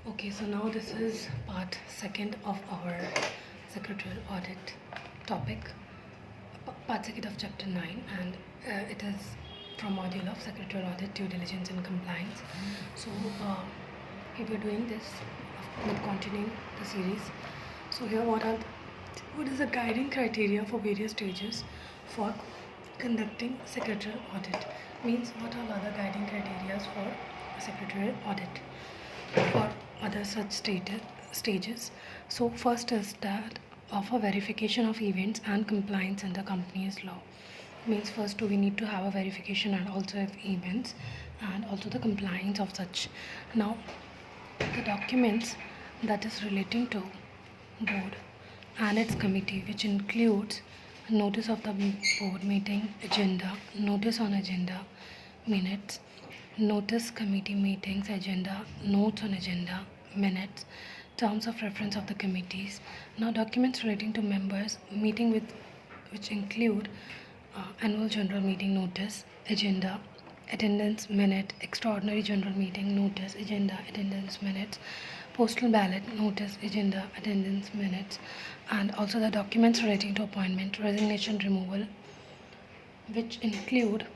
Okay, so now this is part second of our secretarial audit topic, part second of chapter 9, and it is from module of secretarial audit, due diligence and compliance. So here we're doing this with continuing the series. So here what is the guiding criteria for various stages for conducting secretarial audit? Means what are other guiding criteria for secretarial audit for other such stages. So first is that of a verification of events and compliance under company's law. Means first we need to have a verification and also of events and also the compliance of such. Now the documents that is relating to board and its committee, which includes notice of the board meeting, agenda, notice on agenda, minutes, notice committee meetings, agenda, notes on agenda, minutes, terms of reference of the committees. Now documents relating to members meeting with, which include annual general meeting notice, agenda, attendance minute, extraordinary general meeting notice, agenda, attendance minutes, postal ballot notice, agenda, attendance minutes, and also the documents relating to appointment, resignation, removal, which include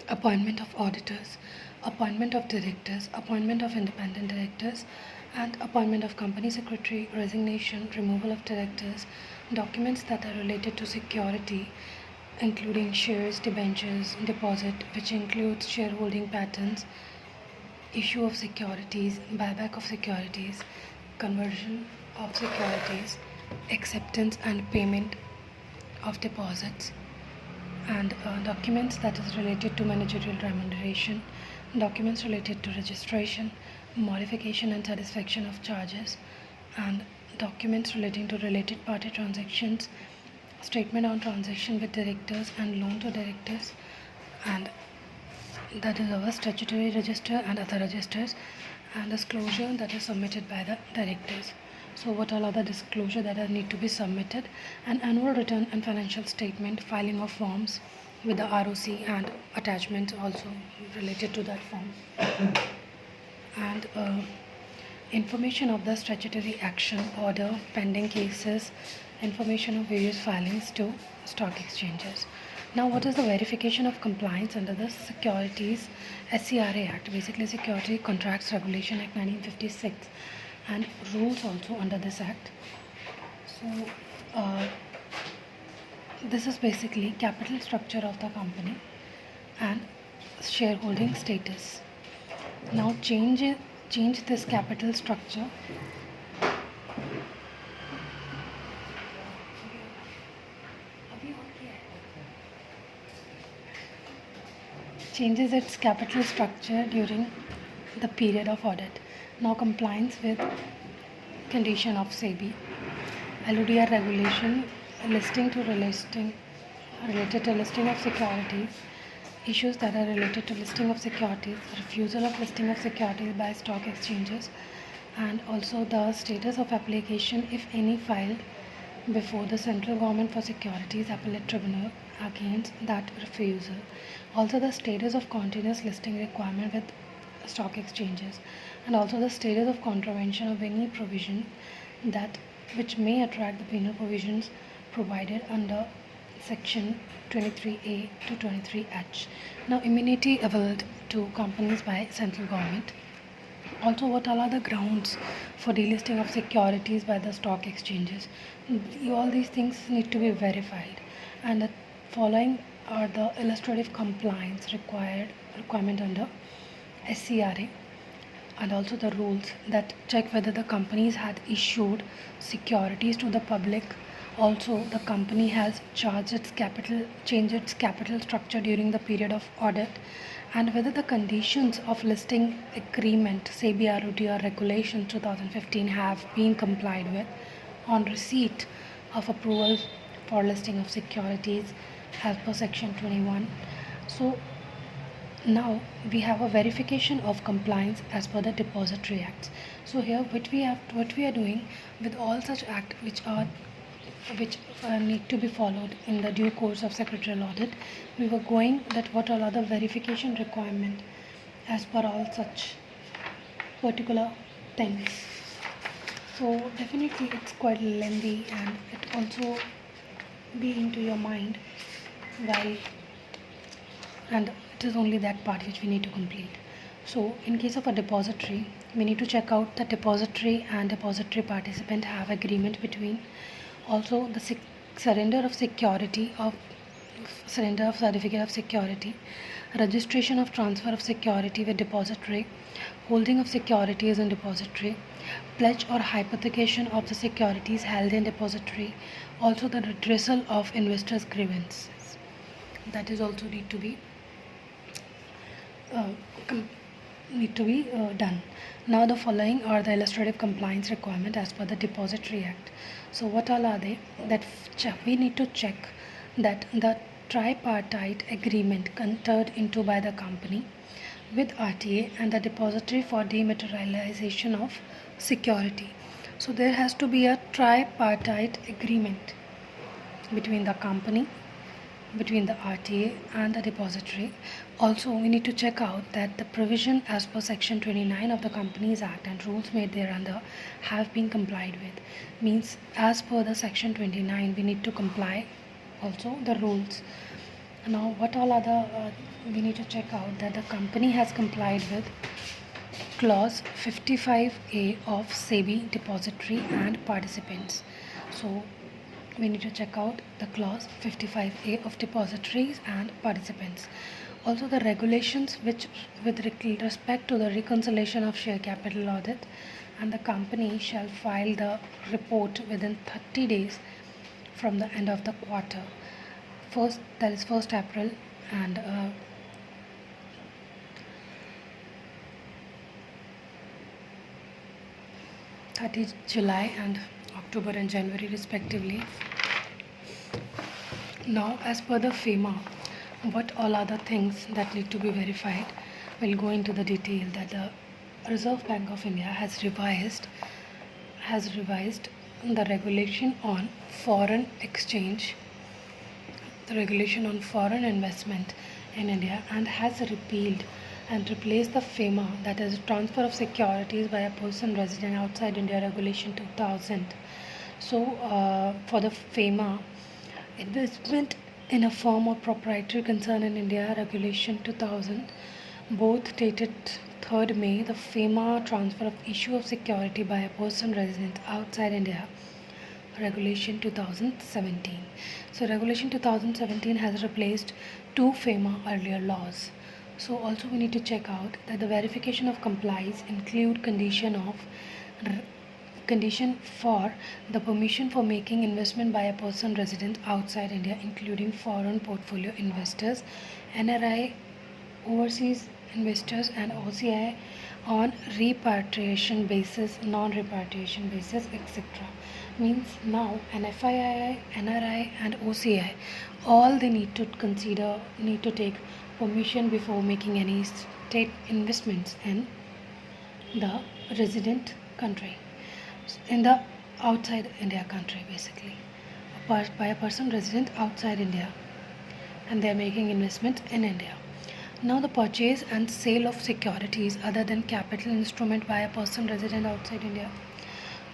appointment of auditors, appointment of directors, appointment of independent directors, and appointment of company secretary, resignation, removal of directors, documents that are related to security, including shares, debentures, deposit, which includes shareholding patterns, issue of securities, buyback of securities, conversion of securities, acceptance and payment of deposits, and documents that is related to managerial remuneration, documents related to registration, modification and satisfaction of charges, and documents relating to related party transactions, statement on transaction with directors and loan to directors, and that is our statutory register and other registers, and disclosure that is submitted by the directors. So what all are the disclosure that are need to be submitted? An annual return and financial statement, filing of forms with the ROC and attachments also related to that form, and information of the statutory action order, pending cases, information of various filings to stock exchanges. Now what is the verification of compliance under the Securities SCRA Act, basically Security Contracts Regulation Act 1956, and rules also under this act. So this is basically capital structure of the company and shareholding status. Now change this capital structure changes its capital structure during the period of audit. Now compliance with condition of SEBI, LODR regulation, listing to relisting, related to listing of securities, issues that are related to listing of securities, refusal of listing of securities by stock exchanges, and also the status of application, if any, filed before the central government for securities appellate tribunal against that refusal. Also the status of continuous listing requirement with stock exchanges, and also the status of contravention of any provision that which may attract the penal provisions provided under section 23A to 23H. Now immunity availed to companies by central government. Also, what all are the grounds for delisting of securities by the stock exchanges? All these things need to be verified, and the following are the illustrative compliance requirement under SCRA, and also the rules that check whether the companies had issued securities to the public. Also, the company has changed its capital structure during the period of audit, and whether the conditions of listing agreement, SEBI ROTR Regulations 2015, have been complied with on receipt of approval for listing of securities as per section 21. So now we have a verification of compliance as per the depository acts. So here what we are doing with all such acts which need to be followed in the due course of secretarial audit, we were going that what all are the verification requirement as per all such particular things. So definitely it's quite lengthy, and it also be into your mind while, and it is only that part which we need to complete. So in case of a depository, we need to check out that depository and depository participant have agreement between, also the surrender of security of surrender of certificate of security, registration of transfer of security with depository, holding of securities in depository, pledge or hypothecation of the securities held in depository, also the redressal of investors' grievances. That is also uh, done. Now the following are the illustrative compliance requirement as per the Depository Act. So what all are they? That we need to check that the tripartite agreement entered into by the company with RTA and the depository for dematerialization of security. So there has to be a tripartite agreement between the company, between the RTA and the depository. Also, we need to check out that the provision as per section 29 of the Companies Act and rules made thereunder have been complied with. Means as per the section 29 we need to comply also the rules. Now what all other we need to check out that the company has complied with clause 55A of SEBI depository and participants. So we need to check out the clause 55A of depositories and participants. Also the regulations which with respect to the reconciliation of share capital audit, and the company shall file the report within 30 days from the end of the quarter. First, that is 1st April and 30 July and October and January respectively. Now as per the FEMA, what all are the things that need to be verified? We'll go into the detail that the Reserve Bank of India has revised the regulation on foreign exchange, the regulation on foreign investment in India, and has repealed and replaced the FEMA, that is transfer of securities by a person resident outside India, regulation 2000. So for the FEMA, investment in a firm or proprietary concern in India, regulation 2000, both dated 3rd May, the FEMA transfer of issue of security by a person resident outside India, regulation 2017. So regulation 2017 has replaced 2 FEMA earlier laws. So also we need to check out that the verification of compliance include condition for the permission for making investment by a person resident outside India, including foreign portfolio investors, NRI, overseas investors, and OCI on repatriation basis, non-repatriation basis, etc. Means now an FII, NRI, and OCI, all they need to take permission before making any state investments in the resident country, in the outside India country, basically by a person resident outside India, and they are making investment in India. Now the purchase and sale of securities other than capital instrument by a person resident outside India.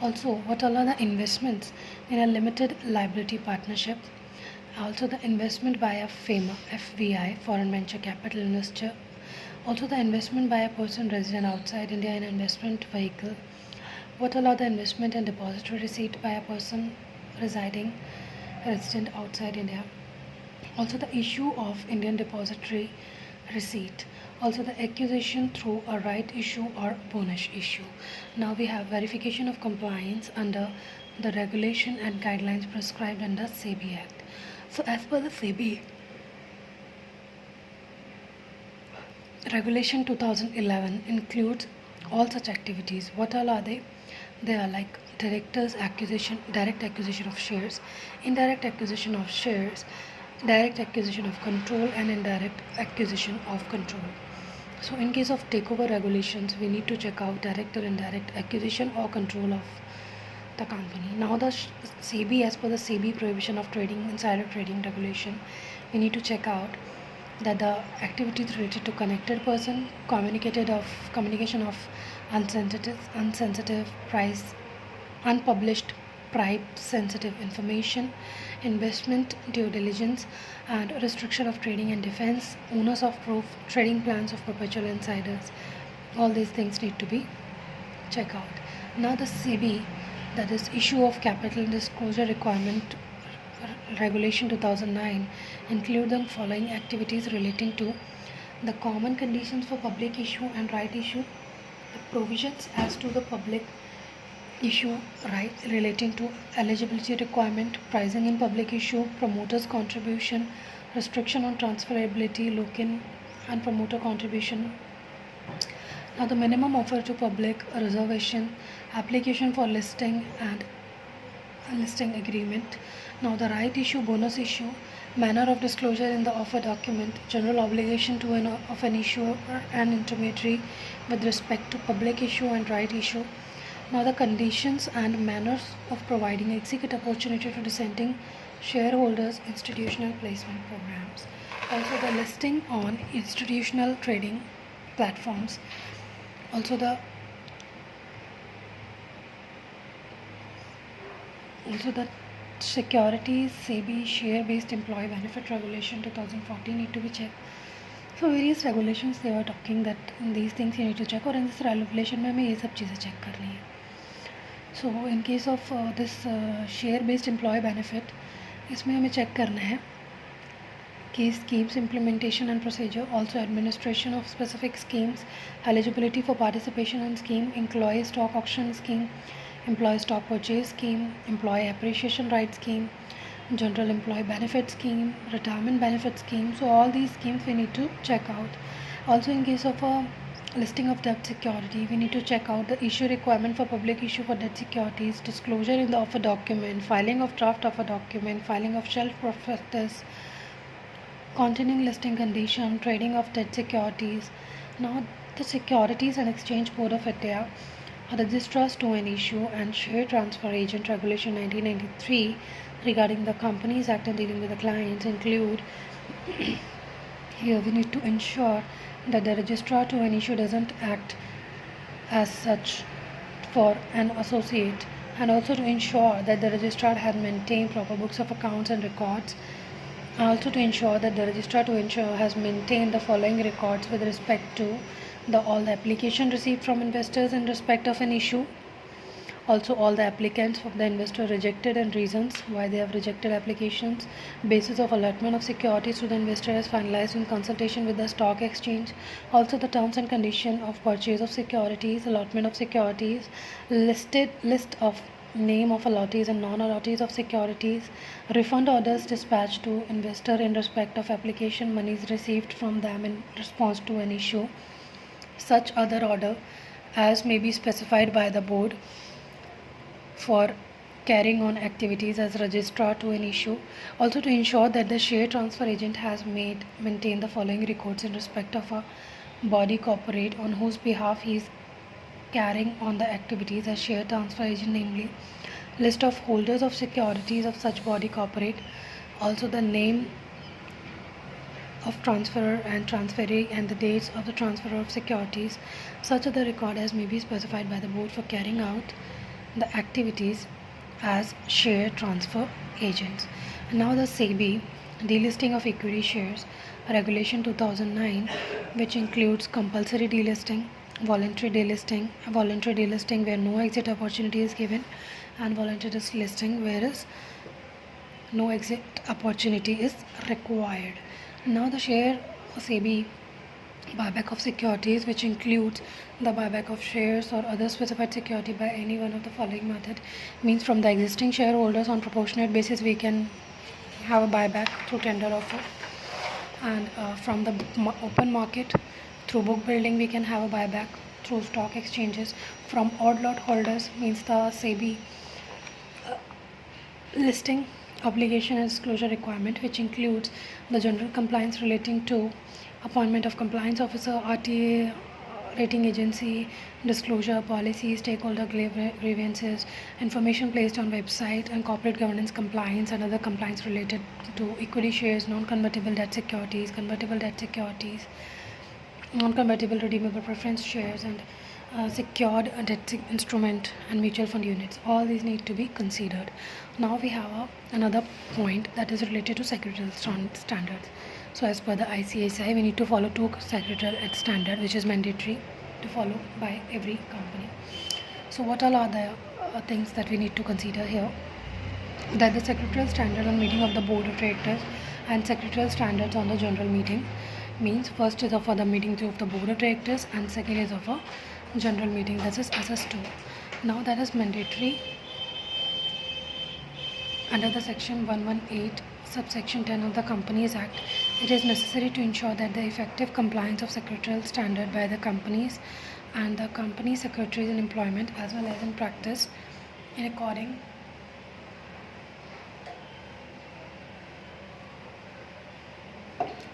Also, what all are the investments in a limited liability partnership? Also the investment by a FEMA, FVI, foreign venture capital investor. Also the investment by a person resident outside India in an investment vehicle. What all are the investment and depository receipt by a person resident outside India. Also the issue of Indian depository receipt. Also the acquisition through a right issue or bonus issue. Now we have verification of compliance under the regulation and guidelines prescribed under SEBI Act. So as per the SEBI regulation 2011 includes all such activities. What all are they? They are like direct acquisition of shares, indirect acquisition of shares, direct acquisition of control, and indirect acquisition of control. So in case of takeover regulations, we need to check out direct or indirect acquisition or control of the company. Now the SEBI, as per the SEBI prohibition of trading, insider trading regulation, we need to check out that the activities related to connected person, communication of unsensitive, price, unpublished, price-sensitive information, investment due diligence, and restriction of trading and defense, owners of proof, trading plans of perpetual insiders. All these things need to be checked out. Now the CB, that is issue of capital disclosure requirement regulation 2009, include the following activities relating to the common conditions for public issue and right issue, the provisions as to the public issue right relating to eligibility requirement, pricing in public issue, promoters contribution, restriction on transferability, lock-in and promoter contribution. Now the minimum offer to public, reservation, application for listing and a listing agreement. Now the right issue, bonus issue, manner of disclosure in the offer document, general obligation to of an issuer and intermediary with respect to public issue and right issue. Now the conditions and manners of providing execute opportunity to dissenting shareholders, institutional placement programs. Also the listing on institutional trading platforms. Also the securities SEBI share-based employee benefit regulation 2014 need to be checked. So various regulations they were talking that these things you need to check, और in this regulation में हमें ये सब चीज़ें check करनी है. So in case of this share-based employee benefit, इसमें हमें check करना है कि schemes implementation and procedure, also administration of specific schemes, eligibility for participation in scheme, employee stock auction scheme, employee stock purchase scheme, employee appreciation right scheme, general employee benefit scheme, retirement benefit scheme. So all these schemes we need to check out. Also in case of a listing of debt security, we need to check out the issue requirement for public issue for debt securities, disclosure in the offer document, filing of draft offer document, filing of shelf prospectus containing listing condition, trading of debt securities. Now the Securities and Exchange Board of India, registrars to an issue and share transfer agent regulation 1993 regarding the Companies Act and dealing with the clients include here we need to ensure that the registrar to an issue doesn't act as such for an associate, and also to ensure that the registrar has maintained proper books of accounts and records. Also to ensure that the registrar to ensure has maintained the following records with respect to all the application received from investors in respect of an issue. Also all the applicants of the investor rejected and reasons why they have rejected applications. Basis of allotment of securities to the investor is finalized in consultation with the stock exchange. Also the terms and condition of purchase of securities, allotment of securities, list of name of allottees and non-allottees of securities, refund orders dispatched to investor in respect of application, monies received from them in response to an issue, such other order as may be specified by the board for carrying on activities as registrar to an issue. Also to ensure that the share transfer agent has maintained the following records in respect of a body corporate on whose behalf he is carrying on the activities as share transfer agent, namely list of holders of securities of such body corporate, also the name of transferor and transferee and the dates of the transfer of securities, such other record as may be specified by the board for carrying out the activities as share transfer agents. Now the SEBI delisting of equity shares regulation 2009, which includes compulsory delisting, voluntary delisting where no exit opportunity is given, and voluntary delisting whereas no exit opportunity is required. Now the SEBI buyback of securities, which includes the buyback of shares or other specified security by any one of the following method, means from the existing shareholders on proportionate basis we can have a buyback through tender offer, and from the open market through book building we can have a buyback through stock exchanges. From odd lot holders means the SEBI listing obligation and disclosure requirement, which includes the general compliance relating to appointment of compliance officer, RTA, rating agency, disclosure policy, stakeholder grievances, information placed on website, and corporate governance compliance and other compliance related to equity shares, non-convertible debt securities, convertible debt securities, non-convertible redeemable preference shares, and secured debt instrument and mutual fund units. All these need to be considered. Now we have another point that is related to secretarial standards. So as per the ICSI, we need to follow 2 secretarial standards, which is mandatory to follow by every company. So what all are the things that we need to consider here? That the secretarial standard on meeting of the board of directors and secretarial standards on the general meeting means first is for the meeting of the board of directors and second is of a general meeting, that is SS2. Now that is mandatory under the section 118 subsection 10 of the Companies Act. It is necessary to ensure that the effective compliance of secretarial standard by the companies and the company secretaries in employment as well as in practice in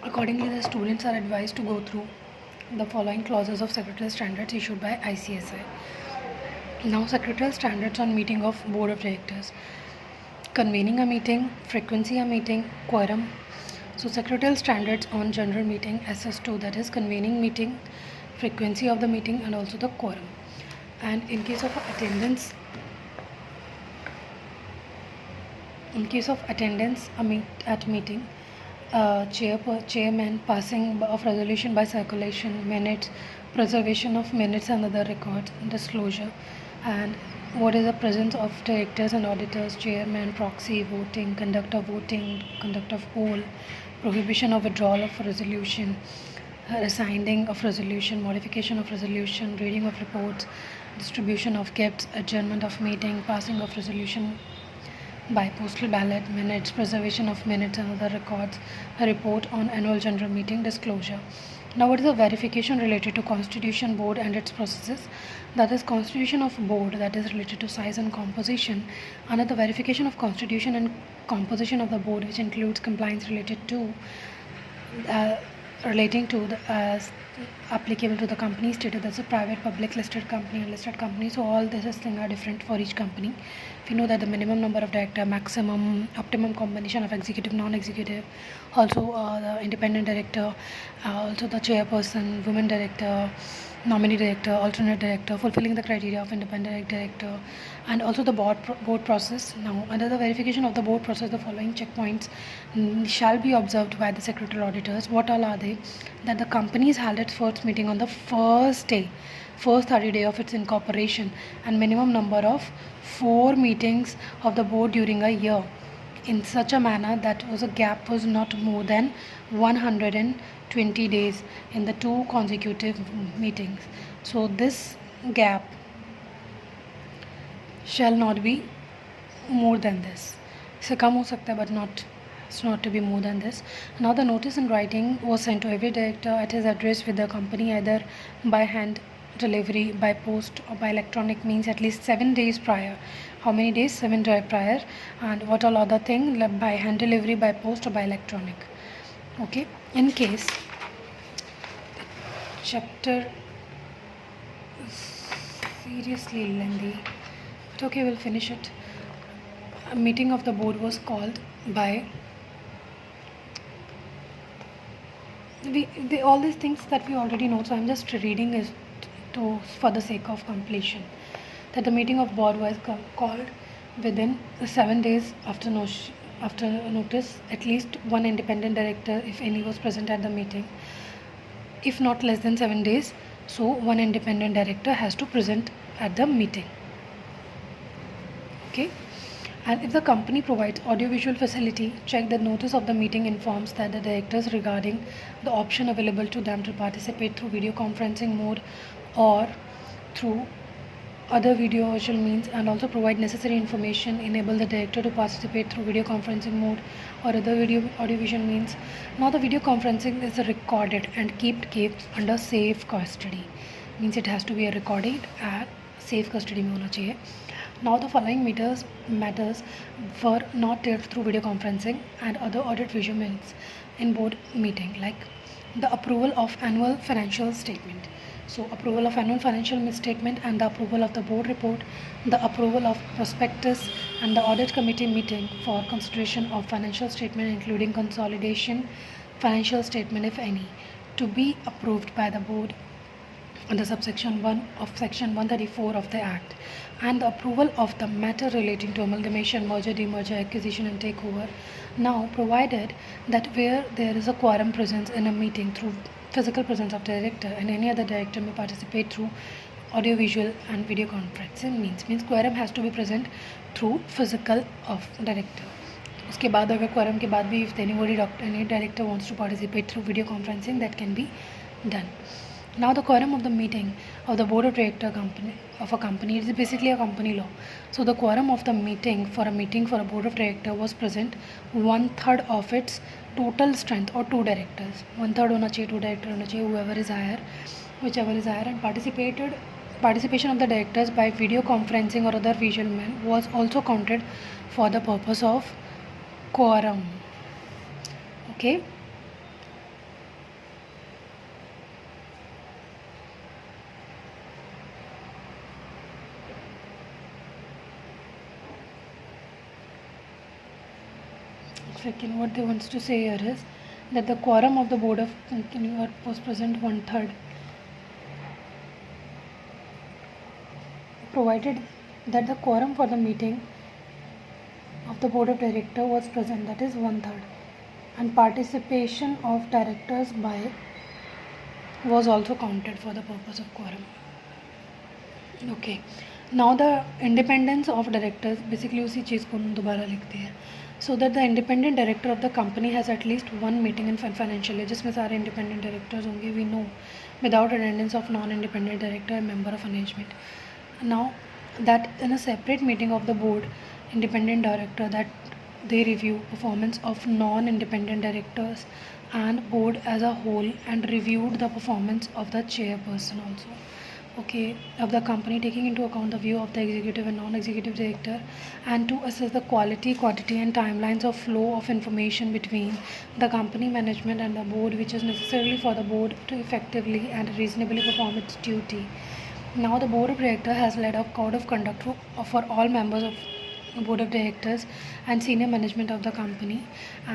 accordingly the students are advised to go through the following clauses of secretarial standards issued by ICSI. Now secretarial standards on meeting of board of directors: convening a meeting, frequency a meeting, quorum. So secretarial standards on general meeting SS2, that is convening meeting, frequency of the meeting and also the quorum. And in case of attendance at meeting, chairman, passing of resolution by circulation, minutes, preservation of minutes and other records, disclosure, and what is the presence of directors and auditors, chairman, proxy, voting, conduct of poll, prohibition of withdrawal of resolution, assigning of resolution, modification of resolution, reading of reports, distribution of gifts, adjournment of meeting, passing of resolution by postal ballot, minutes, preservation of minutes and other records, a report on annual general meeting, disclosure. Now what is the verification related to constitution board and its processes? That is constitution of board, that is related to size and composition. Under the verification of constitution and composition of the board, which includes compliance related to relating to the applicable to the company status, that's a private, public, listed company and listed company. So all these things are different for each company. We know that the minimum number of director, maximum, optimum combination of executive, non-executive, also the independent director, also the chairperson, women director, nominee director, alternate director, fulfilling the criteria of independent director, and also the board process. Now, under the verification of the board process, the following checkpoints shall be observed by the secretarial auditors. What all are they? That the company has held its first meeting on the first 30 day of its incorporation, and minimum number of 4 meetings of the board during a year, in such a manner that a gap was not more than 120 days in the 2 consecutive meetings. So this gap shall not be more than this. इससे कम हो सकता है, but it's not to be more than this. Now the notice in writing was sent to every director at his address with the company, either by hand delivery, by post or by electronic means, at least 7 days prior. How many days? 7 days prior. And what all other thing? By hand delivery, by post or by electronic. Okay. In case chapter seriously lengthy, but okay, we'll finish it. A meeting of the board was called by all these things that we already know, so I'm just reading it for the sake of completion. That the meeting of board was called within 7 days after notice. At least one independent director, if any, was present at the meeting. If not less than 7 days, so one independent director has to present at the meeting. Okay. And if the company provides audiovisual facility, check the notice of the meeting informs that the directors regarding the option available to them to participate through video conferencing mode or through other video virtual means, and also provide necessary information, enable the director to participate through video conferencing mode or other audiovisual means. Now the video conferencing is recorded and kept under safe custody. Means it has to be recorded at safe custody में होना चाहिए. Now the following matters were not dealt through video conferencing and other audit visual means in board meeting, like the approval of annual financial statement. So approval of annual financial statement and the approval of the board report, the approval of prospectus and the audit committee meeting for consideration of financial statement including consolidation financial statement if any, to be approved by the board under subsection 1 of section 134 of the Act, and the approval of the matter relating to amalgamation, merger, demerger, acquisition and takeover. Now, provided that where there is a quorum presence in a meeting through physical presence of director and any other director may participate through audio visual and video conferencing means quorum has to be present through physical of director. उसके बाद अगर quorum के बाद भी if any director wants to participate through video conferencing, that can be done. Now the quorum of the meeting of the board of director of a company, it is basically a company law. So the quorum of the meeting for a board of director was present 1/3 of its total strength or 2 directors. 1/3 होना चाहिए, 2 director होना चाहिए, whichever is higher, and participation of the directors by video conferencing or other visual means was also counted for the purpose of quorum. Okay. Second, what they wants to say here is that the quorum of the board of company was present 1/3, provided that the quorum for the meeting of the board of director was present, that is 1/3, and participation of directors by was also counted for the purpose of quorum. Okay, now the independence of directors, basically उसी चीज़ को दोबारा लिखते हैं. So that the independent director of the company has at least one meeting in financial year, जिसमें सारे independent directors होंगे, we know, without attendance of non-independent director and member of management. Now that in a separate meeting of the board, independent director, that they review performance of non-independent directors and board as a whole and reviewed the performance of the chairperson also. Okay, of the company, taking into account the view of the executive and non-executive director, and to assess the quality, quantity and timelines of flow of information between the company management and the board, which is necessarily for the board to effectively and reasonably perform its duty. Now the board of directors has led a code of conduct for all members of board of directors and senior management of the company,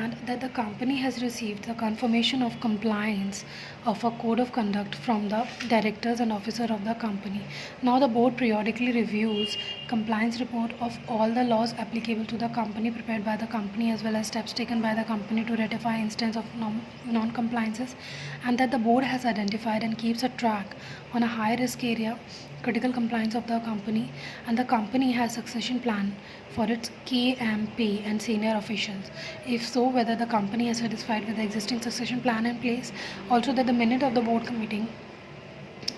and that the company has received the confirmation of compliance of a code of conduct from the directors and officer of the company. Now the board periodically reviews compliance report of all the laws applicable to the company prepared by the company, as well as steps taken by the company to rectify instance of non-compliances, and that the board has identified and keeps a track on a high risk area, critical compliance of the company, and the company has succession plan for its KMP and senior officials. If so, whether the company is satisfied with the existing succession plan in place. Also that the minute of the board meeting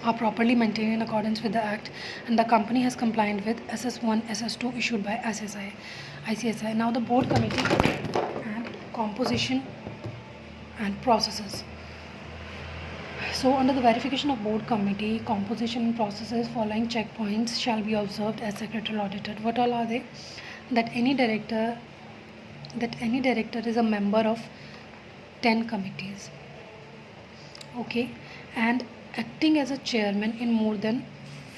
are properly maintained in accordance with the Act, and the company has complied with SS1, SS2 issued by ICSI. Now the board committee and composition and processes. So under the verification of board committee, composition and processes, following checkpoints shall be observed as secretarial audited. What all are they? That any director is a member of 10 committees. Okay, and acting as a chairman in more than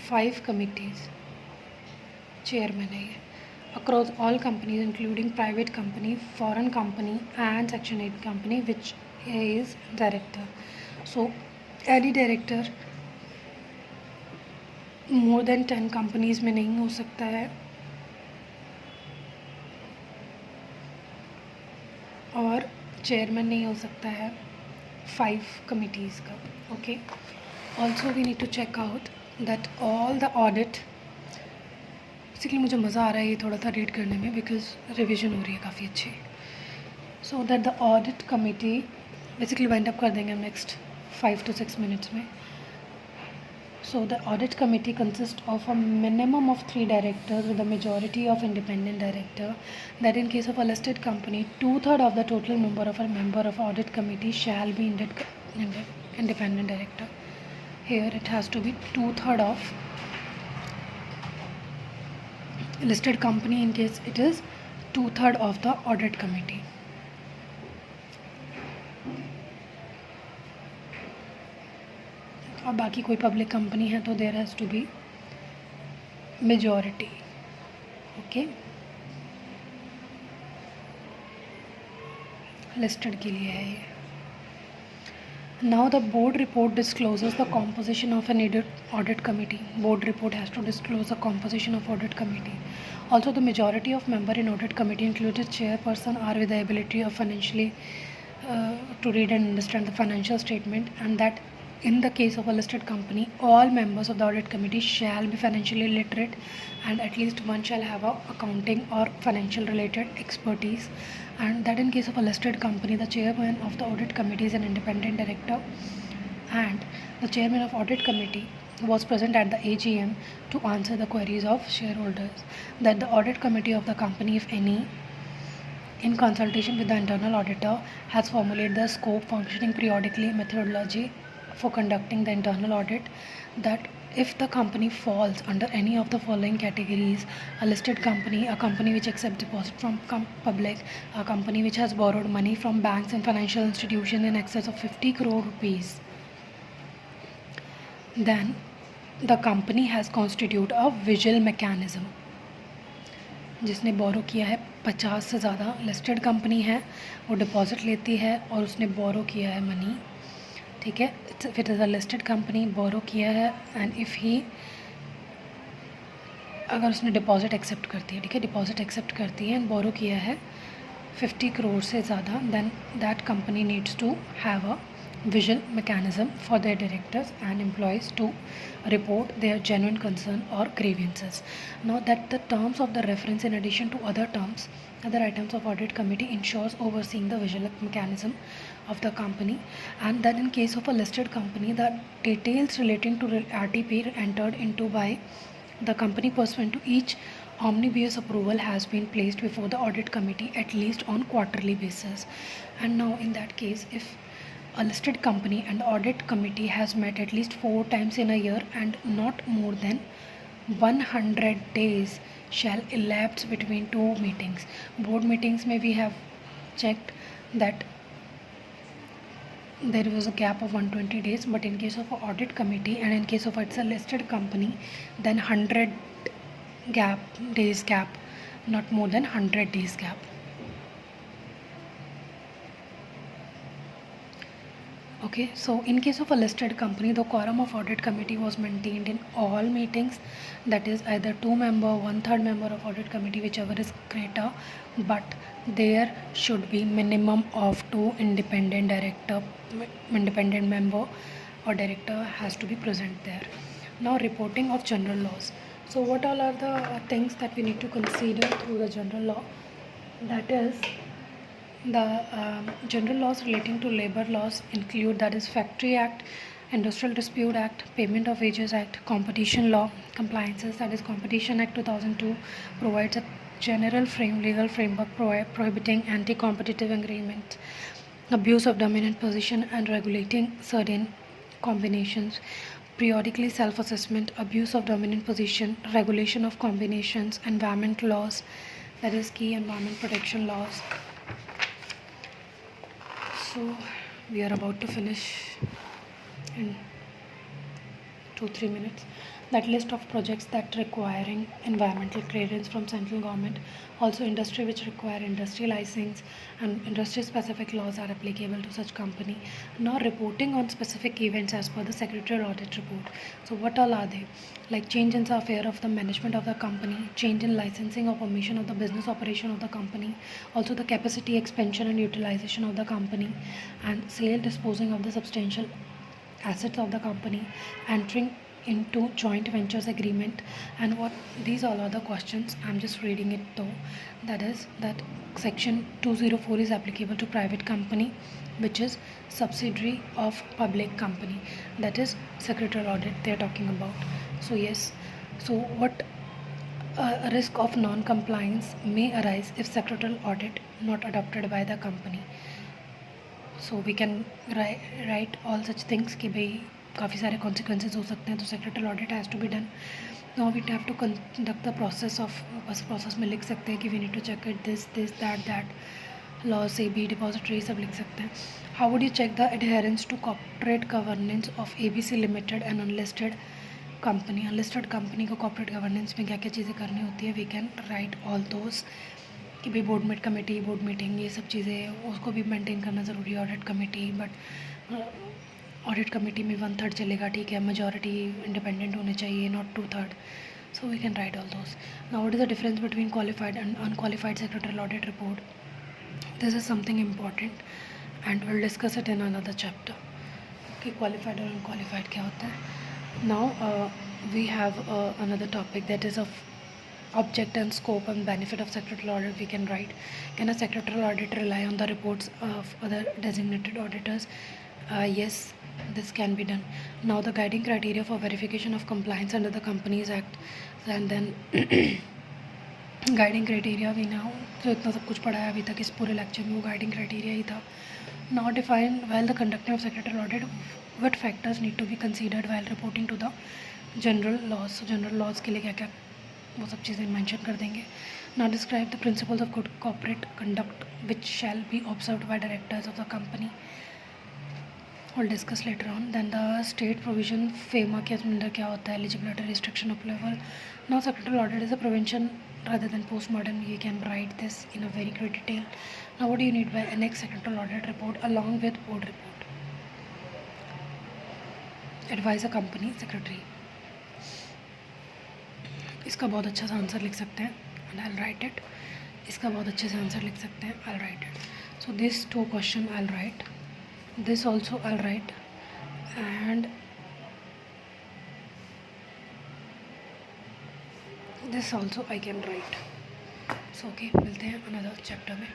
5 committees. Chairman है ये. Across all companies including private company, foreign company and section 8 company, which is director. So any director more than 10 companies में नहीं हो सकता है, और chairman नहीं हो सकता है 5 committees का. Okay, also we need to check out that all the audit, basically मुझे मज़ा आ रहा है ये थोड़ा सा रीड करने में, बिकॉज रिविजन हो रही है काफ़ी अच्छी. So that the audit committee basically wind up कर देंगे हम नेक्स्ट 5 to 6 minutes में. So the audit committee consists of a minimum of 3 directors with a majority of independent director. That in case of a listed company, 2/3 of the total number of a member of audit committee shall be independent director. Here it has to be 2/3 of listed company. In case it is 2/3 of the audit committee. और बाकी कोई public company है तो there has to be majority. Okay, listed के लिए है ये. Now the board report discloses the composition of an audit committee. Board report has to disclose the composition of audit committee. Also, the majority of member in audit committee, including chairperson, are with the ability of financially to read and understand the financial statement, and that in the case of a listed company, all members of the audit committee shall be financially literate, and at least one shall have a accounting or financial related expertise. And that in case of a listed company, the chairman of the audit committee is an independent director, and the chairman of audit committee was present at the AGM to answer the queries of shareholders. That the audit committee of the company, if any, in consultation with the internal auditor, has formulated the scope, functioning, periodically, methodology for conducting the internal audit. That if the company falls under any of the following categories: a listed company, a company which accepts deposit from public, a company which has borrowed money from banks and financial institutions in excess of 50 crore rupees, then the company has constituted a vigil mechanism. जिसने बोरो किया है 50 से ज़्यादा, listed company है, वो deposit लेती है और उसने बोरो किया है मनी, ठीक है. If it is a listed company, borrow किया है, एंड इफ़ ही, अगर उसने डिपॉजिट एक्सेप्ट करती है, ठीक है, डिपॉजिट एक्सेप्ट करती है एंड बोरो किया है 50 करोड़ से ज़्यादा, then that company needs to have a vigil mechanism for their directors and employees to report their genuine concern or grievances. Now that the terms of the reference, in addition to other items of audit committee, ensures overseeing the vigil mechanism of the company, and that in case of a listed company, the details relating to RTP entered into by the company pursuant to each omnibus approval has been placed before the audit committee at least on quarterly basis. And now in that case, if a listed company and audit committee has met at least 4 times in a year and not more than 100 days shall elapse between 2 meetings. Board meetings may we have checked that there was a gap of 120 days, but in case of an audit committee and in case of it's a listed company, then 100 days gap, not more than 100 days gap. Okay, so in case of a listed company, the quorum of audit committee was maintained in all meetings, that is either 2 member, 1/3 member of audit committee, whichever is greater, but there should be minimum of 2 independent member or director has to be present there. Now reporting of general laws. So what all are the things that we need to consider through the general law? That is, the general laws relating to labor laws include, that is Factory Act, Industrial Dispute Act, Payment of Wages Act, Competition Law compliances, that is Competition Act 2002 provides a general legal framework prohibiting anti-competitive agreements, abuse of dominant position and regulating certain combinations, periodically self-assessment, abuse of dominant position, regulation of combinations, environment laws, that is key environment protection laws. So we are about to finish in 2-3 minutes. That list of projects that requiring environmental clearance from central government, also industry which require industry license, and industry specific laws are applicable to such company. Now reporting on specific events as per the secretarial audit report. So what all are they? Like change in the affair of the management of the company, change in licensing or permission of the business operation of the company, also the capacity expansion and utilization of the company, and sale disposing of the substantial assets of the company, entering into joint ventures agreement, and what these all are the questions. I'm just reading it though. That is that section 204 is applicable to private company which is subsidiary of public company, that is secretarial audit they are talking about. So yes, so what a risk of non-compliance may arise if secretarial audit not adopted by the company. So we can write all such things कि भाई काफ़ी सारे consequences हो सकते हैं, तो secretarial audit has to be done. Now we have to conduct the process of, बस process में लिख सकते हैं कि we need to check it this that law SEBI depository सब लिख सकते हैं. How would you check the adherence to corporate governance of ABC limited and unlisted company. Unlisted company को कॉर्पोरेट गवर्नेंस में क्या क्या चीज़ें करनी होती है. We can write all those कि भाई board meet committee, board meeting, ये सब चीज़ें उसको भी मेंटेन करना ज़रूरी है. Audit committee, but audit committee में 1/3 चलेगा, ठीक है. मेजॉरिटी इंडिपेंडेंट होने चाहिए, not 2/3. So we can write all those. Now what is the difference between qualified and unqualified secretarial audit report? This is something important and we'll discuss it in another chapter. Okay, qualified or unqualified क्या होता है. Now we have another topic, that is of object and scope and benefit of secretarial audit. We can write, can a secretarial audit rely on the reports of other designated auditors? Yes, this can be done. Now the guiding criteria for verification of compliance under the Companies Act, and then guiding criteria भी ना हो. तो इतना सब कुछ पढ़ा है अभी तक इस पूरे लेक्चर में, वो गाइडिंग क्राइटेरिया ही था. Now define well the conducting of secretarial audit, what factors need to be considered while reporting to the general laws. General laws के लिए क्या क्या वो सब चीज़ें मेंशन कर देंगे. Now describe the principles of good corporate conduct which shall be observed bye directors of the company. We'll discuss later on. Then the state provision FEMA के अंदर क्या होता है, eligibility restriction of level. Now secretarial audit is a prevention rather than postmortem. You can write this in a very great detail. Now what do you need by annex secretarial audit report along with board report? Advise a company secretary. इसका बहुत अच्छा सा answer लिख सकते हैं and I'll write it. इसका बहुत अच्छे से आंसर लिख सकते हैं, I'll write it. So these two question I'll write. This also I'll write, and this also I can write. So okay, मिलते हैं another chapter में.